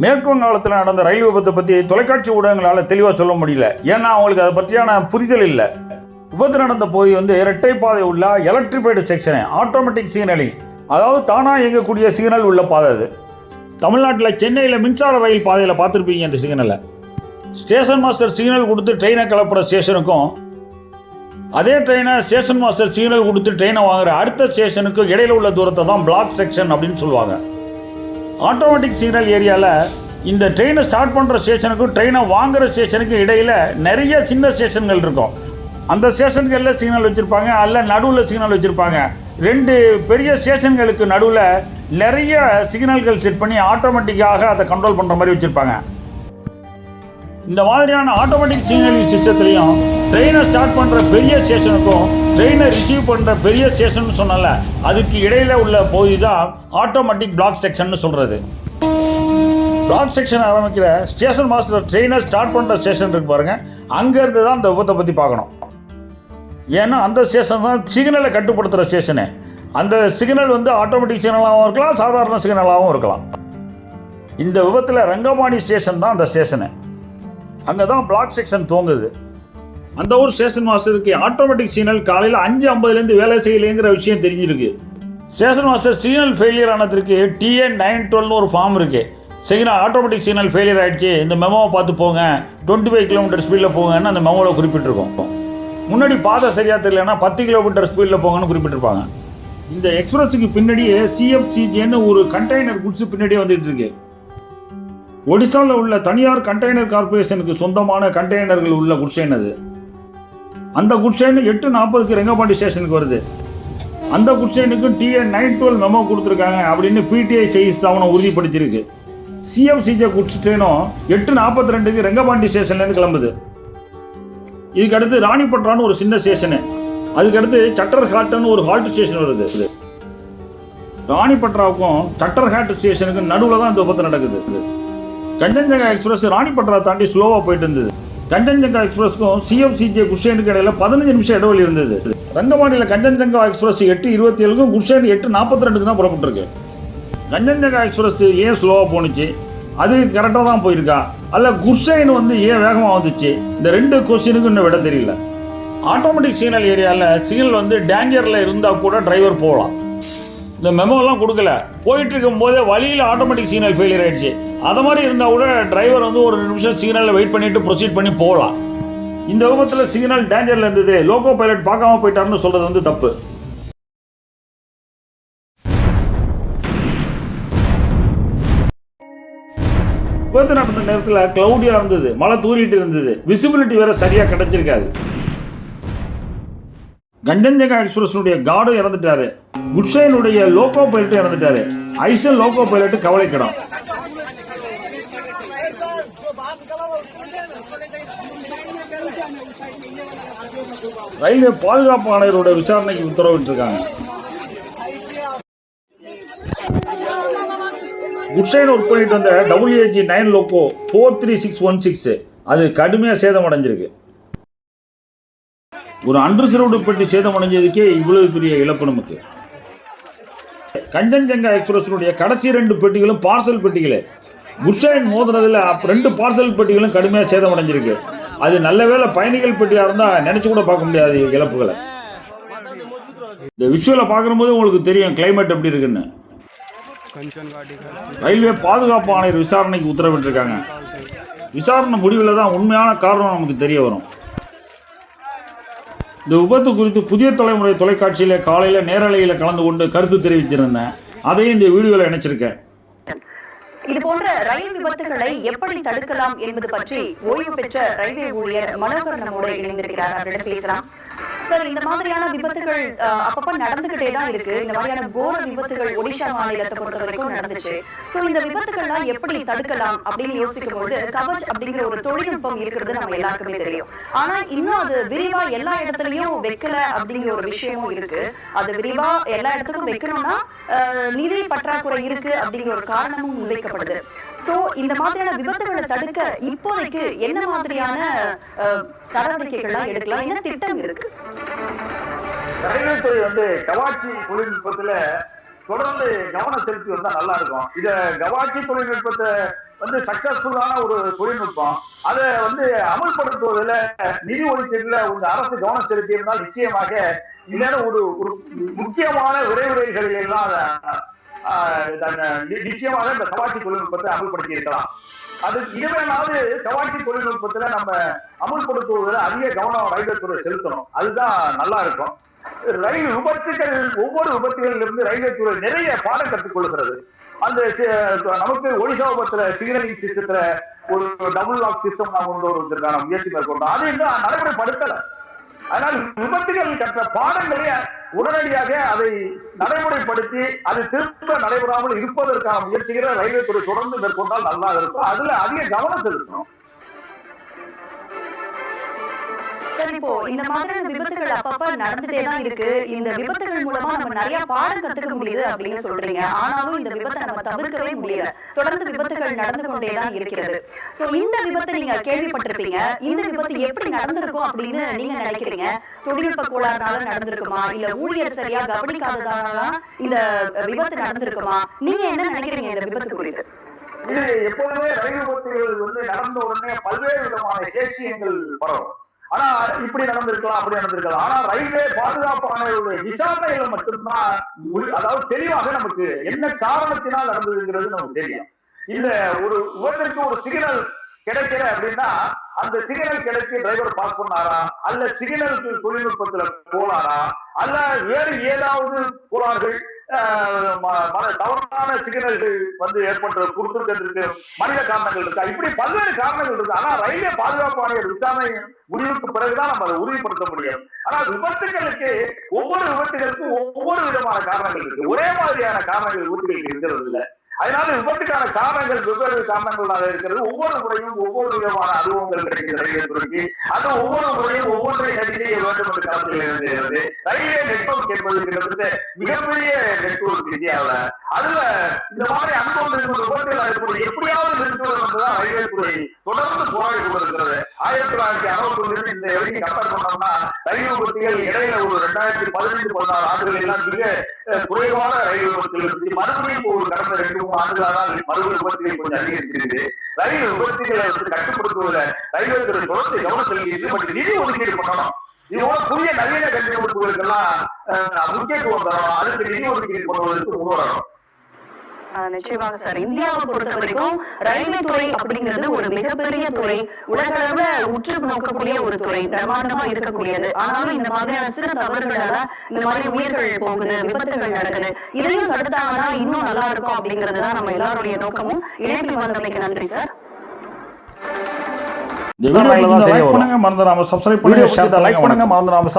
மேற்கு வங்காளத்தில் நடந்த ரயில் விபத்தை பற்றி தொலைக்காட்சி ஊடகங்களால் தெளிவாக சொல்ல முடியல. ஏன்னா அவங்களுக்கு அதை பற்றியான புரிதல் இல்லை. விபத்து நடந்த போய் இரட்டை பாதை உள்ள எலக்ட்ரிஃபைடு செக்ஷனு, ஆட்டோமேட்டிக் சிக்னலிங், அதாவது தானாக இயங்கக்கூடிய சிக்னல் உள்ள பாதை. அது தமிழ்நாட்டில் சென்னையில் மின்சார ரயில் பாதையில் பார்த்துருப்பீங்க. இந்த சிக்னலை ஸ்டேஷன் மாஸ்டர் சிக்னல் கொடுத்து ட்ரெயினை கிளப்புற ஸ்டேஷனுக்கும், அதே ட்ரெயினை ஸ்டேஷன் மாஸ்டர் சிக்னல் கொடுத்து ட்ரெயினை வாங்குற அடுத்த ஸ்டேஷனுக்கும் இடையில உள்ள தூரத்தை தான் பிளாக் செக்ஷன் அப்படின்னு சொல்லுவாங்க. ஆட்டோமேட்டிக் சிக்னல் ஏரியாவில் இந்த ட்ரெயினை ஸ்டார்ட் பண்ணுற ஸ்டேஷனுக்கும் ட்ரெயினை வாங்குகிற ஸ்டேஷனுக்கும் இடையில் நிறைய சின்ன ஸ்டேஷன்கள் இருக்கும். அந்த ஸ்டேஷன்களில் சிக்னல் வச்சுருப்பாங்க, அல்ல நடுவில் சிக்னல் வச்சுருப்பாங்க. ரெண்டு பெரிய ஸ்டேஷன்களுக்கு நடுவில் நிறைய சிக்னல்கள் செட் பண்ணி ஆட்டோமேட்டிக்காக அதை கண்ட்ரோல் பண்ணுற மாதிரி வச்சுருப்பாங்க. இந்த மாதிரியான ஆட்டோமேட்டிக் சிக்னலிங் சிஸ்டத்துலையும் ட்ரெயினை ஸ்டார்ட் பண்ணுற பெரிய ஸ்டேஷனுக்கும் ட்ரெயினை ரிசீவ் பண்ணுற பெரிய ஸ்டேஷன் சொன்னால அதுக்கு இடையில் உள்ள பகுதி தான் ஆட்டோமேட்டிக் பிளாக் செக்ஷன் சொல்கிறது. பிளாக் செக்ஷன் ஆரம்பிக்கிற ஸ்டேஷன் மாஸ்டர் ட்ரெயினை ஸ்டார்ட் பண்ணுற ஸ்டேஷன் இருக்கு பாருங்கள், அங்கேருந்து தான் அந்த விபத்தை பற்றி பார்க்கணும். ஏன்னா அந்த ஸ்டேஷன் தான் சிக்னலை கட்டுப்படுத்துகிற ஸ்டேஷனு. அந்த சிக்னல் ஆட்டோமேட்டிக் சிக்னலாகவும் இருக்கலாம், சாதாரண சிக்னலாகவும் இருக்கலாம். இந்த விபத்தில் ரங்கபாணி ஸ்டேஷன் தான் அந்த ஸ்டேஷனு. அங்கே தான் பிளாக் செக்ஷன் துவங்குது. அந்த ஊர் ஸ்டேஷன் மாஸ்டருக்கு ஆட்டோமேட்டிக் சிக்னல் காலையில் 5:50 வேலை செய்யலைங்கிற விஷயம் தெரிஞ்சிருக்கு. ஸ்டேஷன் மாஸ்டர் சிக்னல் ஃபெயிலியர் ஆனதுக்கு TN912 ஒரு ஃபார்ம் இருக்குது. சிக்னல் ஆட்டோமேட்டிக் சிக்னல் ஃபெயிலியர் ஆகிடுச்சு, இந்த மெமோவை பார்த்து போங்க, 25 கிலோமீட்டர் ஸ்பீடில் போங்கன்னு அந்த மெமோவில் குறிப்பிட்டிருக்கோம். முன்னாடி பாதை சரியாக தெரியலன்னா 10 கிலோமீட்டர் ஸ்பீடில் போங்கன்னு குறிப்பிட்டிருப்பாங்க. இந்த எக்ஸ்பிரஸுக்கு பின்னாடியே CFCJன்னு ஒரு கண்டெய்னர் குட்ஸு பின்னாடியே வந்துட்டு இருக்கு. ஒடிசாவில் உள்ள தனியார் கண்டெய்னர் கார்பரேஷனுக்கு சொந்தமான கண்டெய்னர்கள் உள்ள குட்ஷைன் அது. அந்த குட்ஷைன் 8:40 ரெங்கபாண்டி ஸ்டேஷனுக்கு வருது. அந்த குட்ஷைனுக்கு TN912 மெமோ கொடுத்துருக்காங்க அப்படின்னு PTI செய்தி ஸ்தாபனம் உறுதிப்படுத்தியிருக்கு. CFCJ குட்ஸ் ட்ரெயினும் 8:42 ரெங்கபாண்டி ஸ்டேஷன்லேருந்து கிளம்புது. இதுக்கு அடுத்து ராணிப்பட்ரான்னு ஒரு சின்ன ஸ்டேஷனு, அதுக்கடுத்து சட்டர்ஹாட்டுன்னு ஒரு ஹால்ட் ஸ்டேஷன் வருது. ராணிப்பட்ராவுக்கும் சட்டர்ஹாட் ஸ்டேஷனுக்கும் நடுவில் தான் இந்த விபத்து நடக்குது. கஞ்சன்ஜங்கா எக்ஸ்பிரஸ் ராணிப்பட்ரா தாண்டி ஸ்லோவாக போயிட்டு இருந்தது. கஞ்சன்ஜங்கா எக்ஸ்பிரஸ்க்கும் CFCJ குட்ஷைனுக்கு இடையில 15 நிமிஷம் இடைவெளி இருந்தது. ரங்கபாணியில் கஞ்சன்ஜங்கா எக்ஸ்பிரஸ் 8:27க்கும் குட்ஷைன் 8:42க்கு தான் புறப்பட்டுருக்கு. கஞ்சன்ஜங்கா எக்ஸ்பிரஸ் ஏன் ஸ்லோவாக போணுச்சு, அது கரெக்டாக தான் போயிருக்கா, அல்ல குட்ஷைன் ஏன் வேகமாக வந்துச்சு, இந்த ரெண்டு கொஸ்டினுக்கும் இன்னும் விட தெரியல. ஆட்டோமேட்டிக் சிக்னல் ஏரியாவில் சிக்னல் டேஞ்சரில் இருந்தால் கூட டிரைவர் போகலாம். இந்த மெமோலாம் கொடுக்கல, போயிட்டு இருக்கும் போதே வழியில் ஆட்டோமேட்டிக் சிக்னல் ஃபெயிலியர் ஆகிடுச்சு. அது மாதிரி இருந்தால் கூட டிரைவர் ஒரு நிமிஷம் சிக்னலில் வெயிட் பண்ணிவிட்டு ப்ரொசீட் பண்ணி போகலாம். இந்த விபத்தில் சிக்னல் டேஞ்சரில் இருந்தது, லோகோ பைலட் பார்க்காம போயிட்டாருன்னு சொல்கிறது தப்பு. விபத்து நடந்த நேரத்தில் கிளவுடியாக இருந்தது, மழை தூரிட்டு இருந்தது, விசிபிலிட்டி வேற சரியாக கிடைச்சிருக்காது. கஞ்சன்ஜங்கா எக்ஸ்பிரஸுடைய கார்டும் இறந்துட்டாரு, குட்ஷைனுடைய லோகோ பைலட்டும் இறந்துட்டாரு. ஐசல் லோகோ பைலட்டு கவலைக்கிடம். ரயில்வே பாதுகாப்பு ஆணையரோட விசாரணைக்கு உத்தரவிட்டிருக்காங்க. குட்ஷைன் ஒர்க் பண்ணிட்டு வந்த WAG9 லோகோ 43616 அது கடுமையாக சேதம் அடைஞ்சிருக்கு. ஒரு அன்ரிசர்வ்டு பெட்டி சேதம் அடைஞ்சதுக்கே இவ்வளவு பெரிய இழப்பு நமக்கு. கஞ்சன்ஜங்கா எக்ஸ்பிரஸினுடைய கடைசி 2 பெட்டிகளும் பார்சல் பெட்டிகளே. குட்ஷைன் மோதினதில் 2 பார்சல் பெட்டிகளும் கடுமையாக சேதம் அடைஞ்சிருக்கு. அது நல்ல வேளை பயணிகள் பெட்டியாக இருந்தால் நினச்சி கூட பார்க்க முடியாது இழப்புகளை. இந்த விஷுவலை பார்க்கும்போது உங்களுக்கு தெரியும் கிளைமேட் எப்படி இருக்குன்னு. ரயில்வே பாதுகாப்பு ஆணையர் விசாரணைக்கு உத்தரவிட்டிருக்காங்க. விசாரணை முடிவில் தான் உண்மையான காரணம் நமக்கு தெரிய வரும். இந்த விபத்து குறித்து புதிய தலைமுறை தொலைக்காட்சியில் காலையில் நேரலையில் கலந்து கொண்டு கருத்து தெரிவிச்சிருந்தேன். அதையும் இந்த வீடியோவில் இணைச்சிருக்கேன். இது போன்ற ரயில் விபத்துகளை எப்படி தடுக்கலாம் என்பது பற்றி ஓய்வு பெற்ற ரயில்வே ஊழியர் மனோகர் நம்மோடு இணைந்திருக்கிறார். அவரிடம் பேசலாம். சார், இந்த மாதிரியான விபத்துகள் அப்பப்ப நடந்துகிட்டே தான் இருக்கு. இந்த மாதிரியான கோர விபத்துகள் ஒடிஷா மாநிலத்தை பொறுத்த வரைக்கும் நடந்துச்சு. சோ இந்த விபத்துக்கள்லாம் எப்படி தடுக்கலாம் அப்படின்னு யோசிக்கும் போது கவச் அப்படிங்கிற ஒரு தொழில்நுட்பம் இருக்கிறது நம்ம எல்லாருக்குமே தெரியும். ஆனா இன்னும் அது விரிவா எல்லா இடத்துலயும் வைக்கல அப்படிங்கிற ஒரு விஷயமும் இருக்கு. அது விரிவா எல்லா இடத்துக்கும் வைக்கணும்னா நிதி பற்றாக்குறை இருக்கு அப்படிங்கிற ஒரு காரணமும் முன்வைக்கப்படுது. சோ இந்த மாதிரியான விபத்துகளை தடுக்க இப்போதைக்கு என்ன மாதிரியான நடவடிக்கைகள்லாம் எடுக்கலாம், என்ன திட்டம் இருக்கு? ரயில்வே துறை கவாச்சி தொழில்நுட்பத்தில் தொடர்ந்து கவனம் செலுத்தி வந்தா நல்லா இருக்கும். இத கவாச்சி தொழில்நுட்பத்தை வந்து சக்சஸ்ஃபுல்லான ஒரு தொழில்நுட்பம். அதை வந்து அமல்படுத்துவதில் நிதி ஒதுக்கீடுல இந்த அரசு கவனம் செலுத்தி இருந்தால் நிச்சயமாக இந்நேரம் ஒரு ஒரு முக்கியமான விரைவுரைகளில் எல்லாம் நிச்சயமாக இந்த கவாச்சி தொழில்நுட்பத்தை அமல்படுத்தி இருக்கலாம். அது இனிமேலாவது கவாச்சி தொழில்நுட்பத்துல நம்ம அமல்படுத்துவதில் அதிக கவனம் ரயில்வே துறை செலுத்தணும். அதுதான் நல்லா இருக்கும். ரயில் விபத்துகள், ஒவ்வொரு விபத்துகளிலிருந்து ரயில்வே துறை நிறைய பாடம் கற்றுக் கொள்கிறது. அந்த நமக்கு ஒடிசா விபத்துல சிக்னலிங் சிஸ்டத்துல ஒரு டபுள் லாக் சிஸ்டம் நாம் கொண்டு வருவதற்கான முயற்சி மேற்கொண்டோம். அது இன்னும் நடைமுறைப்படுத்தல. அதனால் விபத்துகள் கற்ற பாடங்களை உடனடியாக அதை நடைமுறைப்படுத்தி அது திரும்ப நடைபெறாமல் இருப்பதற்கான முயற்சிகளை ரயில்வே துறை தொடர்ந்து மேற்கொண்டால் நல்லா இருக்கும். அதுல அதிக கவனம் செலுத்தணும். சார், இப்போ இந்த மாதிரியான விபத்துகள் அப்பப்ப நடந்துட்டே தான் இருக்கு. இந்த விபத்துகள் மூலமா நம்ம நிறைய பாடம் கத்துக்க முடியுது அப்படின்னு சொல்றீங்க. ஆனாலும் இந்த விபத்தை நம்ம தவிர்க்கவே முடியல. தொடர்ந்து விபத்துகள் நடந்து கொண்டே தான் இருக்கிறது. சோ இந்த விபத்தை நீங்க கேள்விப்பட்டிருப்பீங்க. இந்த விபத்து எப்படி நடந்திருக்கும் அப்படின்னு நீங்க நினைக்கிறீங்க? தொழில்நுட்ப கோளாறுனால நடந்திருக்குமா, இல்ல ஊழியர் சரியா கவனிக்காததால இந்த விபத்து நடந்திருக்குமா? நீங்க என்ன நினைக்கிறீங்க இந்த விபத்து குறித்து? இது எப்போதுமே ரயில் விபத்துகள் வந்து நடந்த உடனே பல்வேறு விதமான தேசியங்கள் பரவும். ஆனா இப்படி நடந்திருக்கலாம், அப்படி நடந்திருக்கலாம். ஆனா ரயில்வே பாதுகாப்பு ஆணையருடைய விசாரணையில மட்டும்தான் அதாவது தெளிவாக நமக்கு என்ன காரணத்தினால் நடந்ததுங்கிறது நமக்கு தெரியும். இந்த ஒரு விபத்திற்கு ஒரு சிக்னல் கிடைக்கல அப்படின்னா அந்த சிக்னல் கிடைச்சி டிரைவர் பாஸ் பண்ணாரா, அல்ல சிக்னல் தொழில்நுட்பத்துல போனாரா, அல்ல வேறு ஏதாவது கோளாறுகள் தவறான சிக்னல்கள் வந்து ஏற்பட்ட கொடுத்திருக்கிறதுக்கு மனித காரணங்கள் இருக்கா, இப்படி பல்வேறு காரணங்கள் இருக்கு. ஆனா ரயில்வே பாதுகாப்பு ஆணையர் விசாரணை முடிவுக்கு பிறகுதான் நம்ம அதை உறுதிப்படுத்த முடியும். ஆனா விபத்துகளுக்கு ஒவ்வொரு விபத்துகளுக்கும் ஒவ்வொரு விதமான காரணங்கள் இருக்கு. ஒரே மாதிரியான காரணங்கள் விபத்துகளுக்கு இருக்கிறது இல்லை. அதனால விபத்துக்கான காரணங்கள் வெவ்வேறு காரணங்களாக இருக்கிறது. ஒவ்வொரு முறையும் ஒவ்வொரு விதமான அனுபவங்கள் கிடைக்கிறது. அது ஒவ்வொரு முறையும் ஒவ்வொன்றை நடிகை வேண்டும் என்று காலத்தில் இருக்கிறது. ரயில்வே நெட்வொர்க் என்பது கிட்டத்தட்ட மிகப்பெரிய நெட்வொர்க் இந்தியாவில். அதுல இந்த மாதிரி அனுபவங்கள் விபத்துகள் எப்படியாவது நிறுத்துவது என்றுதான் ரயில்வே துறை தொடர்ந்து போராடி கொண்டிருக்கிறது. 1961 இந்த வரைக்கும் கம்பேர் பண்ணோம்னா ரயில் விபத்துகள் இடையில ஒரு 2015-16 ஆண்டுகள் எல்லாம் மிக குறைவான ரயில் விபத்துகள் இருந்துச்சு. மறுபடியும் ஒரு கடந்த 2-3 ஆண்டுகளாக மறுபடியும் விபத்துகள் கொஞ்சம் அதிகரிச்சிருக்கு. ரயில் விபத்துகளை கட்டுப்படுத்துவதில் ரயில்வே துறை தொடர்ந்து கவனம் செலுத்திட்டு மற்றும் நிதி ஒதுக்கீடு பண்ணணும். இதோட புதிய நவீன கண்டுபிடிப்புகளுக்கெல்லாம் முக்கியத்துவம் தரணும். அதுக்கு நிதி ஒதுக்கீடு பண்ணுவதற்கு முன்வரணும். நிச்சயமாக சார், இந்தியாவை பொறுத்த வரைக்கும் ரயில்வே துறை அப்படிங்கிறது ஒரு மிகப்பெரிய துறை, உலக அளவுல உற்று நோக்கக்கூடிய ஒரு துறை, பிரமாண்டமா இருக்கக்கூடியது. ஆனாலும் இந்த மாதிரியான சிறு தவறுகளால இந்த மாதிரி உயிர்கள் போகுது, விபத்துகள் நடக்குது. இதையும் தடுத்தாங்கன்னா இன்னும் நல்லா இருக்கும் அப்படிங்கறதுதான் நம்ம எல்லாருடைய நோக்கமும். இணைப்பில் வந்தமைக்கு நன்றி சார். லைக் பண்ணுங்க, மறந்துடாம சப்ஸ்கிரைப் பண்ணுங்க, ஷேர் பண்ணுங்க, மறந்துடாம